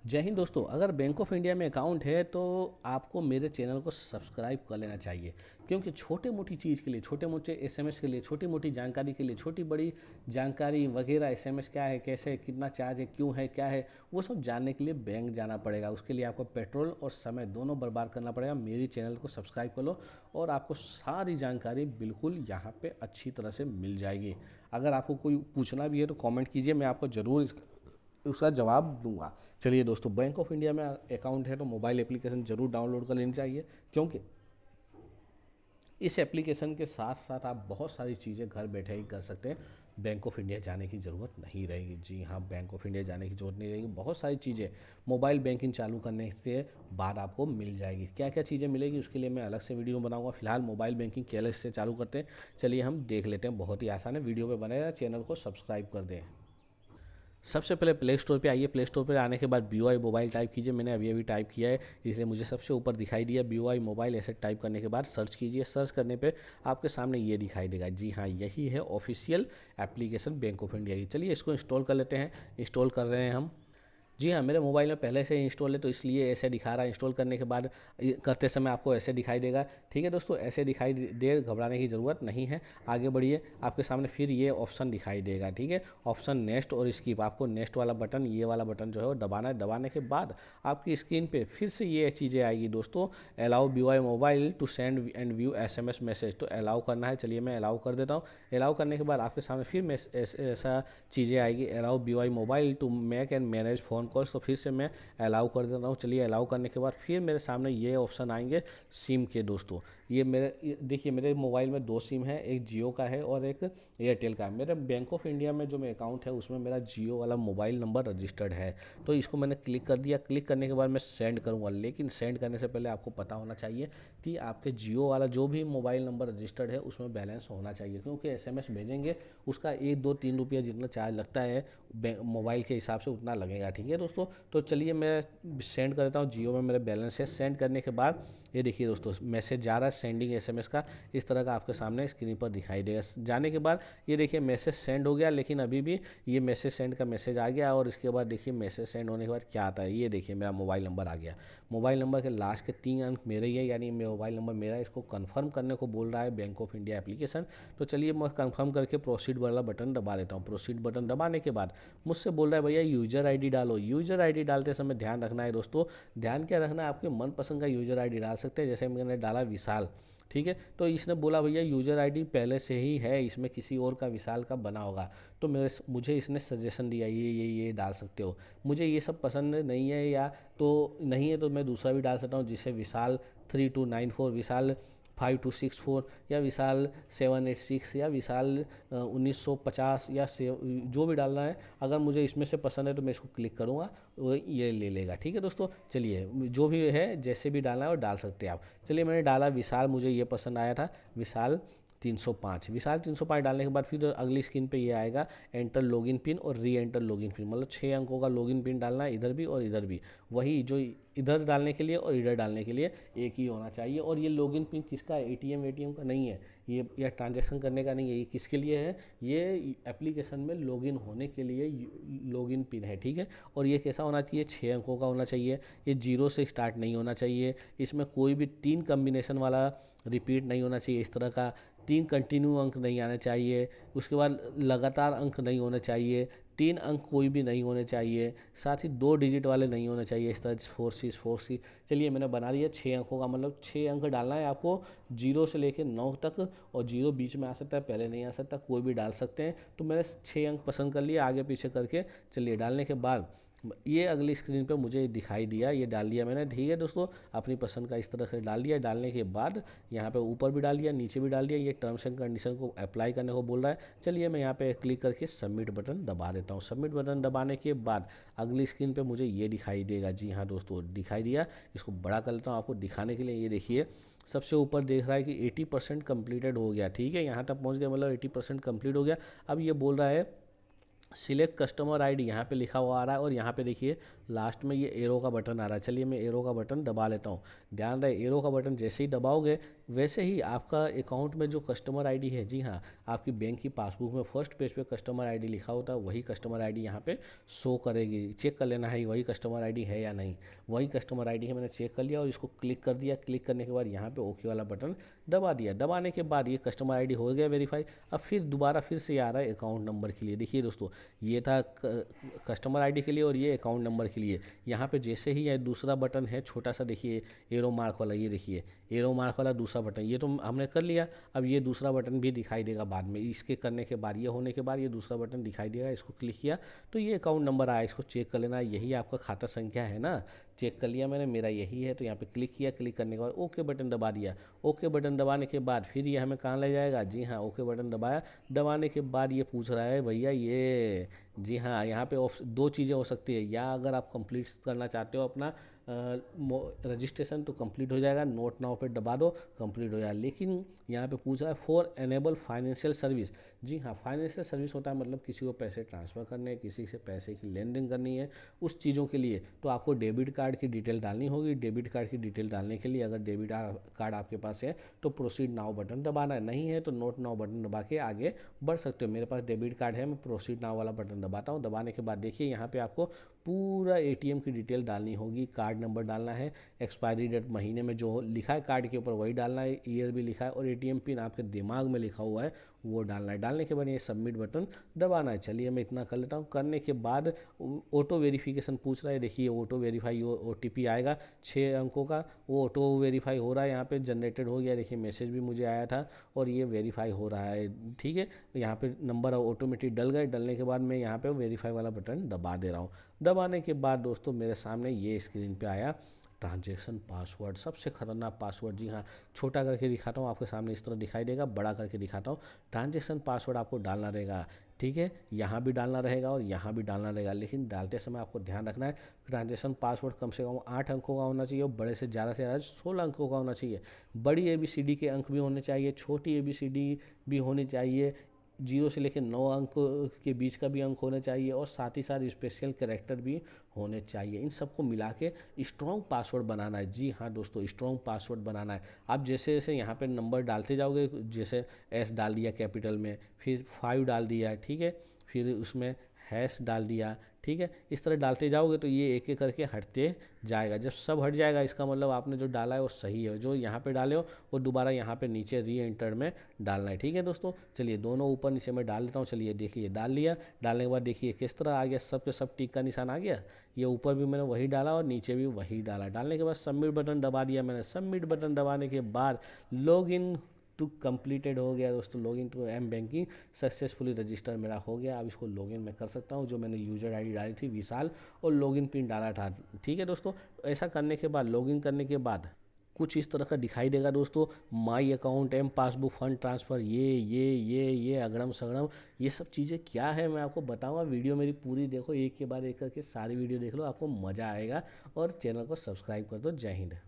जय हिंद दोस्तों। अगर बैंक ऑफ इंडिया में अकाउंट है तो आपको मेरे चैनल को सब्सक्राइब कर लेना चाहिए, क्योंकि छोटे मोटी चीज़ के लिए, छोटे मोटे एसएमएस के लिए, छोटी मोटी जानकारी के लिए, छोटी बड़ी जानकारी वगैरह, एसएमएस क्या है, कैसे, कितना चार्ज है, क्यों है, क्या है, वो सब जानने के लिए बैंक जाना पड़ेगा। उसके लिए आपको पेट्रोल और समय दोनों बर्बाद करना पड़ेगा। मेरी चैनल को सब्सक्राइब कर लो और आपको सारी जानकारी बिल्कुल यहाँ पे अच्छी तरह से मिल जाएगी। अगर आपको कोई पूछना भी है तो कमेंट कीजिए, मैं आपको ज़रूर उसका जवाब दूंगा। चलिए दोस्तों, बैंक ऑफ इंडिया में अकाउंट है तो मोबाइल एप्लीकेशन जरूर डाउनलोड कर लेनी चाहिए, क्योंकि इस एप्लीकेशन के साथ साथ आप बहुत सारी चीज़ें घर बैठे ही कर सकते हैं। बैंक ऑफ इंडिया जाने की ज़रूरत नहीं रहेगी। जी हाँ, बैंक ऑफ इंडिया जाने की ज़रूरत नहीं रहेगी। बहुत सारी चीज़ें मोबाइल बैंकिंग चालू करने से बाद आपको मिल जाएगी। क्या क्या चीज़ें मिलेगी उसके लिए मैं अलग से वीडियो बनाऊंगा। फिलहाल मोबाइल बैंकिंग कैसे चालू करते हैं चलिए हम देख लेते हैं। बहुत ही आसान है, वीडियो पे बने, चैनल को सब्सक्राइब कर दें। सबसे पहले प्ले स्टोर पे आइए। प्ले स्टोर पे आने के बाद BOI मोबाइल टाइप कीजिए। मैंने अभी अभी टाइप किया है, इसलिए मुझे सबसे ऊपर दिखाई दिया BOI मोबाइल। ऐसे टाइप करने के बाद सर्च कीजिए। सर्च करने पे आपके सामने ये दिखाई देगा। जी हाँ, यही है official application bank of India की। चलिए इसको इंस्टॉल कर लेते हैं। इंस्टॉल कर रहे हैं हम। जी हाँ, मेरे मोबाइल में पहले से इंस्टॉल है तो इसलिए ऐसे दिखा रहा है। इंस्टॉल करने के बाद करते समय आपको ऐसे दिखाई देगा। ठीक है दोस्तों, ऐसे दिखाई दे, घबराने की ज़रूरत नहीं है। आगे बढ़िए, आपके सामने फिर ये ऑप्शन दिखाई देगा। ठीक है, ऑप्शन नेक्स्ट और स्किप। आपको नेक्स्ट वाला बटन, ये वाला बटन जो है वो दबाना है। दबाने के बाद आपकी स्क्रीन पे फिर से ये चीज़ें आएगी दोस्तों। Allow BOI mobile to send and view SMS message, तो अलाउ करना है। चलिए मैं अलाउ कर देता हूँ। अलाउ करने के बाद आपके सामने फिर ऐसा चीज़ें आएगी। Allow BOI mobile to make and manage phone calls, तो फिर से मैं अलाउ कर देता हूँ। चलिए अलाउ करने के बाद फिर मेरे सामने ये ऑप्शन आएंगे सिम के दोस्तों। देखिए मेरे मोबाइल में दो सिम है, एक जियो का है और एक एयरटेल का है। मेरे बैंक ऑफ इंडिया में जो मेरा अकाउंट है उसमें मेरा जियो वाला मोबाइल नंबर रजिस्टर्ड है, तो इसको मैंने क्लिक कर दिया। क्लिक करने के बाद मैं सेंड करूँगा, लेकिन सेंड करने से पहले आपको पता होना चाहिए कि आपके जियो वाला जो भी मोबाइल नंबर रजिस्टर्ड है उसमें बैलेंस होना चाहिए, क्योंकि SMS भेजेंगे उसका 1 2 3 रुपया जितना चार्ज लगता है मोबाइल के हिसाब से उतना लगेगा। ठीक है दोस्तों, तो चलिए मैं सेंड कर देता हूँ। जियो में मेरा बैलेंस है। सेंड करने के बाद ये देखिए दोस्तों, मैसेज जा रहा है सेंडिंग SMS का, इस तरह का आपके सामने स्क्रीन पर दिखाई देगा। जाने के बाद ये देखिए मैसेज सेंड हो गया, लेकिन अभी भी ये मैसेज सेंड का मैसेज आ गया। और इसके बाद देखिए मैसेज सेंड होने के बाद क्या आता है, ये देखिए मेरा मोबाइल नंबर आ गया। मोबाइल नंबर के लास्ट के 3 अंक मेरे ही है, यानी मेरा मोबाइल नंबर मेरा है। इसको कंफर्म करने को बोल रहा है बैंक ऑफ इंडिया एप्लीकेशन। तो चलिए मैं कंफर्म करके प्रोसीड वाला बटन दबा देता हूँ। प्रोसीड बटन दबाने के बाद मुझसे बोल रहा है भैया यूजर आईडी डालो। यूजर आईडी डालते समय ध्यान रखना है दोस्तों। ध्यान क्या रखना है, आपके मनपसंद का यूजर आईडी डाल सकते हैं। जैसे मैंने डाला विशाल, ठीक है, तो इसने बोला भैया यूजर आईडी पहले से ही है, इसमें किसी और का विशाल का बना होगा। तो मुझे इसने सजेशन दिया ये डाल सकते हो। मुझे ये सब पसंद नहीं है, या तो नहीं है तो मैं दूसरा भी डाल सकता हूँ, जिसे विशाल 3294, विशाल 5264, या विशाल 786, या विशाल 1950, या जो भी डालना है। अगर मुझे इसमें से पसंद है तो मैं इसको क्लिक करूँगा, वो ये ले लेगा। ठीक है दोस्तों, चलिए जो भी है जैसे भी डालना है वो डाल सकते हैं आप। चलिए मैंने डाला विशाल, मुझे ये पसंद आया था, विशाल 305। विशाल 305 डालने के बाद फिर अगली स्क्रीन पे ये आएगा एंटर लॉगिन पिन और री एंटर लॉगिन पिन, मतलब 6 अंकों का लॉगिन पिन डालना है, इधर भी और इधर भी। वही जो इधर डालने के लिए और इधर डालने के लिए एक ही होना चाहिए। और ये लॉगिन पिन किसका है, ATM का नहीं है, ये ट्रांजैक्शन करने का नहीं है। ये किसके लिए है, ये एप्लीकेशन में लॉगिन होने के लिए लॉगिन पिन है। ठीक है, और ये कैसा होना चाहिए, 6 अंकों का होना चाहिए। ये 0 से स्टार्ट नहीं होना चाहिए। इसमें कोई भी 3 कम्बिनेशन वाला रिपीट नहीं होना चाहिए इस तरह का। 3 कंटिन्यू अंक नहीं आने चाहिए। उसके बाद लगातार अंक नहीं होने चाहिए। 3 अंक कोई भी नहीं होने चाहिए। साथ ही 2 डिजिट वाले नहीं होने चाहिए, इस तरह 4 6 4 6। चलिए मैंने बना लिया 6 अंकों का, मतलब 6 अंक डालना है आपको 0 से लेकर 9 तक। और 0 बीच में आ सकता है, पहले नहीं आ सकता, कोई भी डाल सकते हैं। तो मैंने 6 अंक पसंद कर लिए आगे पीछे करके। चलिए डालने के बाद ये अगली स्क्रीन पे मुझे दिखाई दिया, ये डाल दिया मैंने। ठीक है दोस्तों, अपनी पसंद का इस तरह से डाल दिया। डालने के बाद यहाँ पे ऊपर भी डाल दिया, नीचे भी डाल दिया। ये टर्म्स एंड कंडीशन को अप्लाई करने को बोल रहा है। चलिए मैं यहाँ पे क्लिक करके सबमिट बटन दबा देता हूँ। सबमिट बटन दबाने के बाद अगली स्क्रीन पे मुझे ये दिखाई देगा। जी हाँ दोस्तों, दिखाई दिया। इसको बड़ा कर लेता हूँ आपको दिखाने के लिए। ये देखिए सबसे ऊपर देख रहा है कि 80% कंप्लीटेड हो गया। ठीक है, यहाँ तक पहुँच गया, मतलब 80% कंप्लीट हो गया। अब ये बोल रहा है सिलेक्ट कस्टमर आईडी, यहाँ पे लिखा हुआ आ रहा है। और यहाँ पे देखिए लास्ट में ये एरो का बटन आ रहा है। चलिए मैं एरो का बटन दबा लेता हूँ। ध्यान रहे एरो का बटन जैसे ही दबाओगे वैसे ही आपका अकाउंट में जो कस्टमर आईडी है, जी हाँ, आपकी बैंक की पासबुक में फर्स्ट पेज पे कस्टमर आईडी लिखा होता है, वही कस्टमर आईडी यहाँ पे शो करेगी। चेक कर लेना है वही कस्टमर आईडी है या नहीं। वही कस्टमर आईडी है, मैंने चेक कर लिया और इसको क्लिक कर दिया। क्लिक करने के बाद यहाँ पे ओके वाला बटन दबा दिया। दबाने के बाद ये कस्टमर आईडी हो गया वेरीफाई। अब फिर दोबारा फिर से आ रहा है अकाउंट नंबर के लिए। देखिए दोस्तों, ये था कस्टमर आईडी के लिए और ये अकाउंट नंबर के लिए। यहाँ पे जैसे ही ये दूसरा बटन है छोटा सा, देखिए एरो मार्क वाला, ये देखिए एरो मार्क वाला दूसरा बटन, ये तो हमने कर लिया। अब ये दूसरा बटन भी दिखाई देगा बाद में, इसके करने के बाद, ये होने के बाद ये दूसरा बटन दिखाई देगा। इसको क्लिक किया तो ये अकाउंट नंबर आया, इसको चेक कर लेना, यही आपका खाता संख्या है ना। चेक कर लिया मैंने, मेरा यही है, तो यहाँ पे क्लिक किया। क्लिक करने के बाद ओके बटन दबा दिया। ओके बटन दबाने के बाद फिर ये हमें कहाँ ले जाएगा, जी हाँ, ओके बटन दबाया। दबाने के बाद ये पूछ रहा है भैया ये, जी हाँ, यहाँ पे दो चीज़ें हो सकती है, या अगर आप कंप्लीट करना चाहते हो अपना रजिस्ट्रेशन तो कंप्लीट हो जाएगा, नोट नाउ पे दबा दो, कंप्लीट हो जाएगा। लेकिन यहाँ पे पूछ रहा है फॉर एनेबल फाइनेंशियल सर्विस। जी हाँ, फाइनेंशियल सर्विस होता है मतलब किसी को पैसे ट्रांसफ़र करने, किसी से पैसे की लेन देन करनी है, उस चीज़ों के लिए तो आपको डेबिट कार्ड की डिटेल डालनी होगी। डेबिट कार्ड की डिटेल डालने के लिए अगर डेबिट कार्ड आपके पास है तो प्रोसीड नाउ बटन दबाना है, नहीं है तो नोट नाउ बटन दबा के आगे बढ़ सकते हो। मेरे पास डेबिट कार्ड है, मैं प्रोसीड नाउ वाला बटन दबाता हूँ। दबाने के बाद देखिए यहाँ पे आपको पूरा एटीएम की डिटेल डालनी होगी। कार्ड नंबर डालना है, एक्सपायरी डेट महीने में जो लिखा है कार्ड के ऊपर वही डालना है, ईयर भी लिखा है, और एटीएम पिन आपके दिमाग में लिखा हुआ है वो डालना है। डालने के बाद ये सबमिट बटन दबाना है। चलिए मैं इतना कर लेता हूँ। करने के बाद ऑटो वेरिफिकेशन पूछ रहा है, देखिए ऑटो वेरीफाई ओटीपी आएगा 6 अंकों का, वो ऑटो वेरीफाई हो रहा है, यहाँ पे जनरेटेड हो गया। देखिए मैसेज भी मुझे आया था और ये वेरीफाई हो रहा है, ठीक है। यहाँ पे नंबर ऑटोमेटिक डल गए। डलने के बाद मैं यहाँ पे वेरीफाई वाला बटन दबा दे रहा हूँ। दबाने के बाद दोस्तों मेरे सामने ये स्क्रीन पे आया ट्रांजैक्शन पासवर्ड, सबसे खतरनाक पासवर्ड। जी हाँ, छोटा करके दिखाता हूँ आपके सामने, इस तरह दिखाई देगा, बड़ा करके दिखाता हूँ। ट्रांजैक्शन पासवर्ड आपको डालना रहेगा, ठीक है, यहाँ भी डालना रहेगा और यहाँ भी डालना रहेगा। लेकिन डालते समय आपको ध्यान रखना है ट्रांजैक्शन पासवर्ड कम से कम 8 अंकों का होना चाहिए और बड़े से ज़्यादा 16 अंकों का होना चाहिए। बड़ी ABCD के अंक भी होने चाहिए, छोटी ABCD भी होनी चाहिए, 0 से लेकर 9 अंक के बीच का भी अंक होना चाहिए, और साथ ही साथ स्पेशल कैरेक्टर भी होने चाहिए। इन सबको मिला के स्ट्रॉन्ग पासवर्ड बनाना है। जी हाँ दोस्तों, स्ट्रॉन्ग पासवर्ड बनाना है। आप जैसे जैसे यहाँ पे नंबर डालते जाओगे, जैसे S डाल दिया कैपिटल में, फिर 5 डाल दिया, ठीक है, फिर उसमें हैश डाल दिया, ठीक है, इस तरह डालते जाओगे तो ये एक एक करके हटते जाएगा। जब सब हट जाएगा इसका मतलब आपने जो डाला है वो सही है। जो यहाँ पे डाले हो वो दोबारा यहाँ पे नीचे री एंटर में डालना है, ठीक है दोस्तों। चलिए दोनों ऊपर नीचे में डाल देता हूँ। चलिए देखिए डाल लिया। डालने के बाद देखिए किस तरह आ गया, सब के सब टिक का निशान आ गया। ये ऊपर भी मैंने वही डाला और नीचे भी वही डाला। डालने के बाद सबमिट बटन दबा दिया मैंने। सबमिट बटन दबाने के बाद लॉग इन टू कंप्लीटेड हो गया दोस्तों। Login to M banking successfully register मेरा हो गया। अब इसको लॉगिन मैं कर सकता हूँ, जो मैंने यूजर आईडी डाली थी विशाल, और लॉगिन पिन डाला था, ठीक है दोस्तों। ऐसा करने के बाद, लॉगिन करने के बाद कुछ इस तरह का दिखाई देगा दोस्तों, my account, M passbook, fund transfer, ये अगड़म सगड़म, ये सब चीज़ें क्या है मैं आपको बताऊंगा। वीडियो मेरी पूरी देखो, एक के बाद एक करके सारी वीडियो देख लो, आपको मज़ा आएगा। और चैनल को सब्सक्राइब कर दो। जय हिंद।